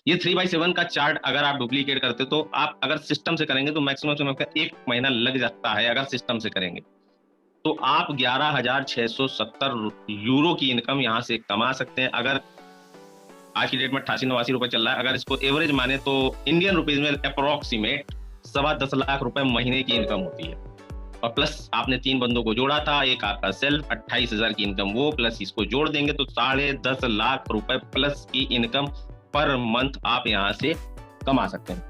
ये 3/7 का चार्ट अगर आप डुप्लीकेट करते तो आप अगर सिस्टम से करेंगे तो मैक्सिमम का 1 महीना लग जाता है अगर सिस्टम से करेंगे। तो आप 11,670 यूरो की इनकम यहाँ से कमा सकते हैं। अगर आज की डेट में 88-89 रुपए चल रहा है, अगर इसको एवरेज माने तो इंडियन रुपीज में अप्रोक्सीमेट 10.25 लाख रुपए महीने की इनकम होती है। और प्लस आपने 3 बंदों को जोड़ा था, एक आपका सेल्फ 28,000 की इनकम वो, प्लस इसको जोड़ देंगे तो 10.5 लाख रुपए प्लस की इनकम पर मंथ आप यहाँ से कमा सकते हैं।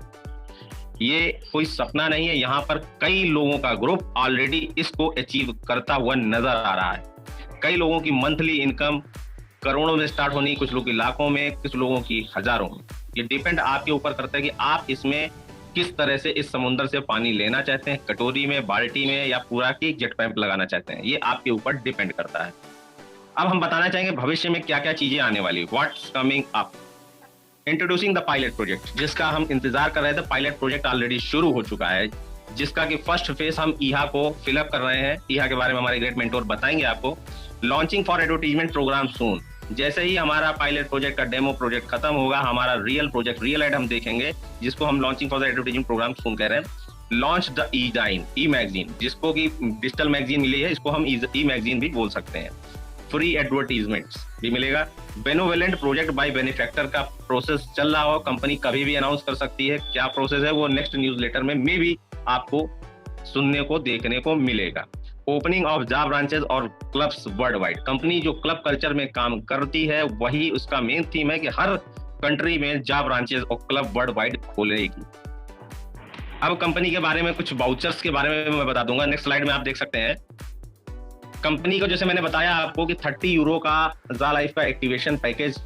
ये कोई सपना नहीं है, यहाँ पर कई लोगों का ग्रुप ऑलरेडी इसको अचीव करता हुआ नजर आ रहा है। कई लोगों की मंथली इनकम करोड़ों में स्टार्ट होनी, कुछ लोगों की लाखों में, कुछ लोगों की हजारों में। ये डिपेंड आपके ऊपर करता है कि आप इसमें किस तरह से इस समुद्र से पानी लेना चाहते हैं, कटोरी में, बाल्टी में, या पूरा की जेट पैंप लगाना चाहते हैं। ये आपके ऊपर डिपेंड करता है। अब हम बताना चाहेंगे भविष्य में क्या क्या चीजें आने वाली, what's coming up. Introducing the pilot project, जिसका हम इंतजार कर रहे थे। पायलट प्रोजेक्ट ऑलरेडी शुरू हो चुका है, जिसका कि फर्स्ट फेज हम ईहा को फिलअप कर रहे हैं। ईहा के बारे में हमारे ग्रेट मेंटोर बताएंगे आपको। लॉन्चिंग फॉर एडवर्टीजमेंट प्रोग्राम सून, जैसे ही हमारा पायलट प्रोजेक्ट का डेमो प्रोजेक्ट खत्म होगा, हमारा रियल प्रोजेक्ट, रियल एड हम देखेंगे, जिसको हम launching for the advertisement programme soon कह रहे हैं। Launch the e dine, e magazine, जिसको कि डिजिटल मैगजीन मिली है, इसको हम ई मैगजीन भी बोल सकते हैं। फ्री एडवर्टीजमेंट्स भी मिलेगा। बेनोवेलेंट प्रोजेक्ट बाय बेनिफैक्टर का प्रोसेस चल रहा हो, कंपनी कभी भी अनाउंस कर सकती है। क्या प्रोसेस है वो नेक्स्ट न्यूज़लेटर में मे भी आपको सुनने को देखने को मिलेगा। ओपनिंग ऑफ जॉब ब्रांचेस और क्लब्स वर्ल्ड वाइड, कंपनी जो क्लब कल्चर में काम करती है वही उसका मेन थीम है कि हर कंट्री में जॉब ब्रांचेस और क्लब वर्ल्ड वाइड खोलेगी। अब कंपनी के बारे में कुछ वाउचर्स के बारे में मैं बता दूंगा, नेक्स्ट स्लाइड में आप देख सकते हैं। कंपनी को जैसे मैंने बताया आपको कि 30 यूरो का ज़ा लाइफ का एक्टिवेशन पैकेज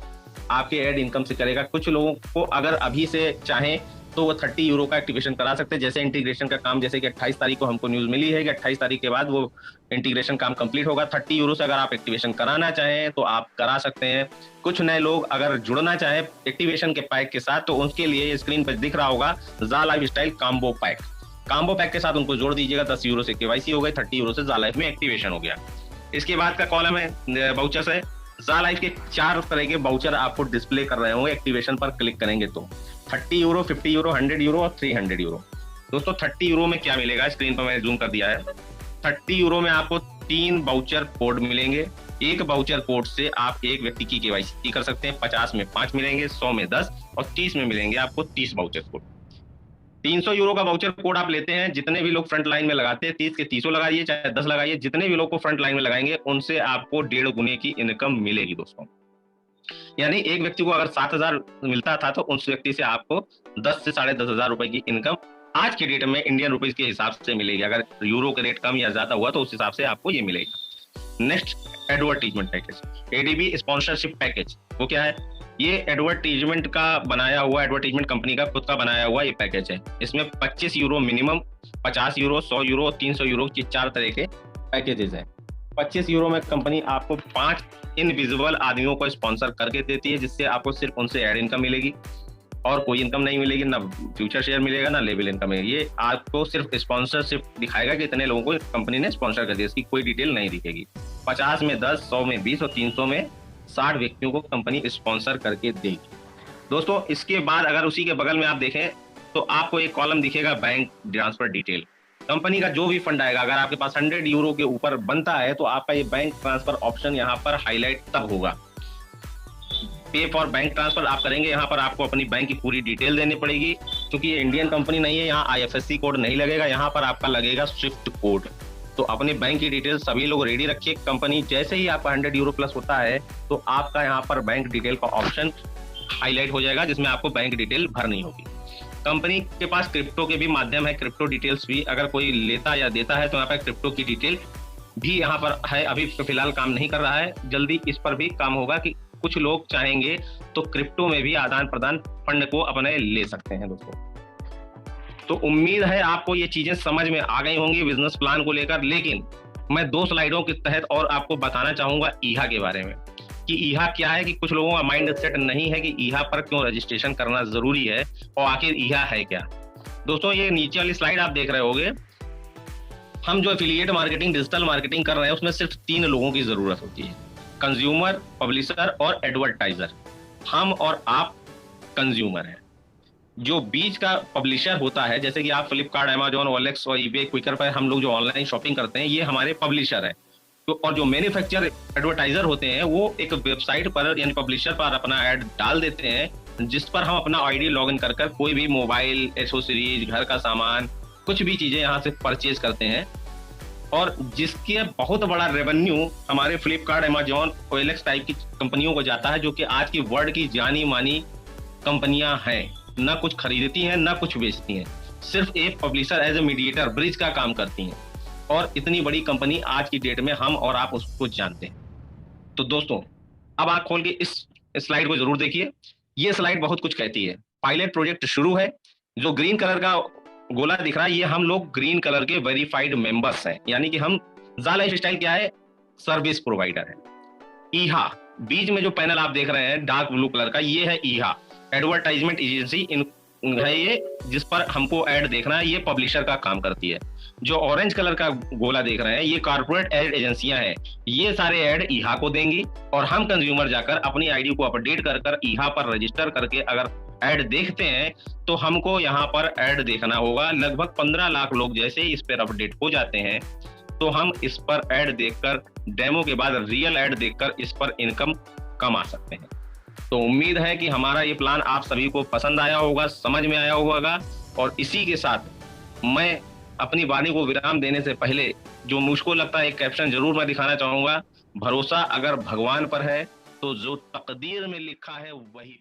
आपके एड इनकम से करेगा। कुछ लोगों को अगर अभी से चाहें तो वो 30 यूरो का एक्टिवेशन करा सकते हैं। जैसे इंटीग्रेशन का काम, जैसे कि 28 तारीख को हमको न्यूज़ मिली है कि 28 तारीख के बाद वो इंटीग्रेशन काम कंप्लीट होगा। 30 यूरो से अगर आप एक्टिवेशन कराना चाहें तो आप करा सकते हैं। कुछ नए लोग अगर जुड़ना चाहें एक्टिवेशन के पैक के साथ तो उनके लिए स्क्रीन पर दिख रहा होगा ज़ा life style combo pack. Combo pack के साथ उनको जोड़ दीजिएगा। 10 यूरो से केवाईसी हो गई, 30 यूरो से ज़ा लाइफ में एक्टिवेशन हो गया। इसके बाद का कॉलम है वाउचर्स है। ज़ा लाइफ के 4 तरह के वाउचर आपको डिस्प्ले कर रहे होंगे एक्टिवेशन पर क्लिक करेंगे तो। 30 यूरो, 50 यूरो, 100 यूरो और 300 यूरो। दोस्तों 30 यूरो में क्या मिलेगा, स्क्रीन पर मैंने जूम कर दिया है। 30 यूरो में आपको 3 वाउचर कोड मिलेंगे। एक वाउचर कोड से आप एक व्यक्ति की केवाईसी कर सकते हैं। 50 में 5 मिलेंगे, 100 में 10 और 30 में मिलेंगे आपको 30 वाउचर कोड। 300 यूरो का वाउचर कोड आप लेते हैं, जितने भी लोग फ्रंट लाइन में लगाते हैं 30 के 300 लगाइए, चाहे 10 लगाइए, जितने भी लोग को फ्रंट लाइन में लगाएंगे उनसे आपको 1.5 गुने की इनकम मिलेगी दोस्तों। यानी एक व्यक्ति को अगर 7,000 मिलता था तो उस व्यक्ति से आपको 10 से 10,500 रुपए की इनकम आज के डेट में इंडियन रुपीज के हिसाब से मिलेगी। अगर यूरो का रेट कम या ज्यादा हुआ तो उस हिसाब से आपको ये मिलेगा। Next advertisement package, ADB sponsorship package. वो क्या है, ये एडवर्टीजमेंट का बनाया हुआ, एडवर्टीजमेंट कंपनी का खुद का बनाया हुआ ये पैकेज है। इसमें 25 euro minimum, 50 euro, 100 euro, 300 euro की 4 तरह के पैकेजेस हैं। 25 यूरो में कंपनी आपको 5 इनविजिबल आदमियों को स्पॉन्सर करके देती है, जिससे आपको सिर्फ उनसे एड इनकम मिलेगी और कोई इनकम नहीं मिलेगी, ना फ्यूचर शेयर मिलेगा, ना लेवल इनकम मिलेगी। ये आपको सिर्फ स्पॉन्सरशिप दिखाएगा कि इतने लोगों को कंपनी ने स्पॉन्सर कर दिया, इसकी कोई डिटेल नहीं दिखेगी। 50 में 10, 100 में 20 और 300 में 60 व्यक्तियों को कंपनी स्पॉन्सर करके देगी। दोस्तों इसके बाद अगर उसी के बगल में आप देखें तो आपको एक कॉलम दिखेगा बैंक ट्रांसफर डिटेल। कंपनी का जो भी फंड आएगा, अगर आपके पास 100 यूरो के ऊपर बनता है तो आपका ये बैंक ट्रांसफर ऑप्शन यहाँ पर हाईलाइट तब होगा। पे फॉर बैंक ट्रांसफर आप करेंगे, यहाँ पर आपको अपनी बैंक की पूरी डिटेल देनी पड़ेगी। क्योंकि ये इंडियन कंपनी नहीं है, यहाँ IFSC कोड नहीं लगेगा, यहाँ पर आपका लगेगा स्विफ्ट कोड। तो अपने बैंक की डिटेल सभी लोग रेडी रखिए। कंपनी जैसे ही आपका 100 यूरो प्लस होता है तो आपका यहाँ पर बैंक डिटेल का ऑप्शन हाईलाइट हो जाएगा, जिसमें आपको बैंक डिटेल भरनी होगी। कंपनी के पास क्रिप्टो के भी माध्यम है, क्रिप्टो डिटेल्स भी अगर कोई लेता या देता है तो यहाँ पर क्रिप्टो की डिटेल भी यहाँ पर है। अभी फिलहाल काम नहीं कर रहा है, जल्दी इस पर भी काम होगा कि कुछ लोग चाहेंगे तो क्रिप्टो में भी आदान प्रदान फंड को अपने ले सकते हैं दोस्तों। तो उम्मीद है आपको ये चीजें समझ में आ गई होंगी बिजनेस प्लान को लेकर। लेकिन मैं 2 स्लाइडों के तहत और आपको बताना चाहूंगा ईहा के बारे में कि ईहा क्या है। कि कुछ लोगों का माइंड सेट नहीं है कि ईहा पर क्यों रजिस्ट्रेशन करना जरूरी है और आखिर ईहा है क्या। दोस्तों ये नीचे वाली स्लाइड आप देख रहे होंगे, हम जो एफिलिएट मार्केटिंग, डिजिटल मार्केटिंग कर रहे हैं उसमें सिर्फ 3 लोगों की जरूरत होती है, कंज्यूमर, पब्लिशर और एडवर्टाइजर। हम और आप कंज्यूमर है। जो बीच का पब्लिशर होता है, जैसे कि आप फ्लिपकार्ट, अमेजोन, ओएलएक्स और ईबे, क्विकर पर हम लोग जो ऑनलाइन शॉपिंग करते हैं, ये हमारे पब्लिशर है। तो और जो मैन्युफैक्चर एडवर्टाइजर होते हैं वो एक वेबसाइट पर यानी पब्लिशर पर अपना ऐड डाल देते हैं, जिस पर हम अपना आईडी लॉगिन कर कर कोई भी मोबाइल एसेसरीज, घर का सामान, कुछ भी चीजें यहाँ से परचेज करते हैं। और जिसके बहुत बड़ा रेवेन्यू हमारे फ्लिपकार्ट, अमेजोन, ओएलएक्स टाइप की कंपनियों को जाता है, जो कि आज की वर्ल्ड की जानी मानी कंपनियां हैं। ना कुछ खरीदती हैं ना कुछ बेचती हैं, सिर्फ एक publisher as a mediator, bridge का काम करती हैं। और इतनी बड़ी कंपनी आज की डेट में हम और आप उसको जानते हैं। तो दोस्तों, अब आंख खोल के इस स्लाइड को जरूर देखिए। ये स्लाइड बहुत कुछ कहती है। पायलट प्रोजेक्ट शुरू है। जो ग्रीन कलर का गोला दिख रहा है, ये हम लोग ग्रीन कलर के वेरीफाइड मेंबर्स हैं, यानी कि हम ज़ा लाइफ स्टाइल क्या है, सर्विस प्रोवाइडर है। ईहा, बीच में जो पैनल आप देख रहे हैं डार्क ब्लू कलर का, ये है ईहा, एडवर्टाइजमेंट एजेंसी है ये, जिस पर हमको ऐड देखना है, ये पब्लिशर का काम करती है। जो ऑरेंज कलर का गोला देख रहे हैं, ये कॉर्पोरेट एड एजेंसियां हैं, ये सारे ऐड ईहा को देंगी और हम कंज्यूमर जाकर अपनी आईडी को अपडेट कर कर ईहा पर रजिस्टर करके अगर ऐड देखते हैं तो हमको यहाँ पर ऐड देखना होगा। लगभग 15 लाख लोग जैसे इस पर अपडेट हो जाते हैं तो हम इस पर ऐड देखकर, डेमो के बाद रियल ऐड देखकर इस पर इनकम कमा सकते हैं। तो उम्मीद है कि हमारा ये प्लान आप सभी को पसंद आया होगा, समझ में आया होगा। और इसी के साथ मैं अपनी वाणी को विराम देने से पहले जो मुझको लगता है एक कैप्शन जरूर मैं दिखाना चाहूंगा, भरोसा अगर भगवान पर है तो जो तकदीर में लिखा है वही